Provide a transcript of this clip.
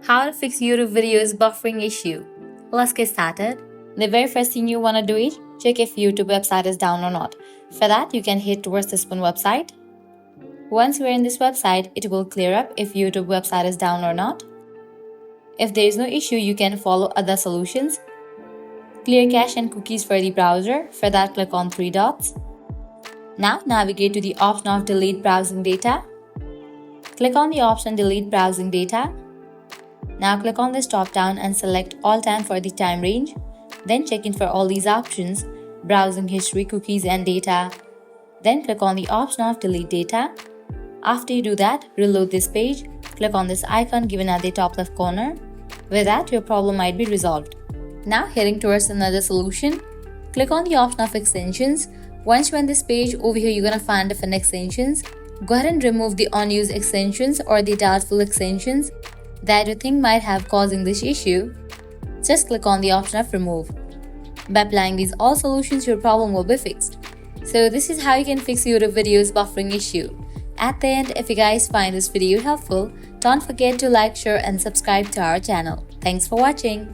How to fix YouTube videos buffering issue. Let's get started. The very first thing you want to do is check if YouTube website is down or not. For that, you can head towards this one website. Once you're in this website, it will clear up if YouTube website is down or not. If there is no issue, you can follow other solutions. Clear cache and cookies for the browser. For that, click on three dots. Now navigate to the option of delete browsing data. Click on the option delete browsing data. Now click on this drop down and select all time for the time range. Then check in for all these options, browsing history, cookies and data. Then click on the option of delete data. After you do that, reload this page. Click on this icon given at the top left corner. With that, your problem might be resolved. Now heading towards another solution, click on the option of extensions. Once you're on this page, over here you're gonna find different extensions. Go ahead and remove the unused extensions or the doubtful extensions that you think might have causing this issue. Just click on the option of remove. By applying these all solutions, your problem will be fixed. So this is how you can fix YouTube videos buffering issue. At the end, if you guys find this video helpful, don't forget to like, share and subscribe to our channel. Thanks for watching.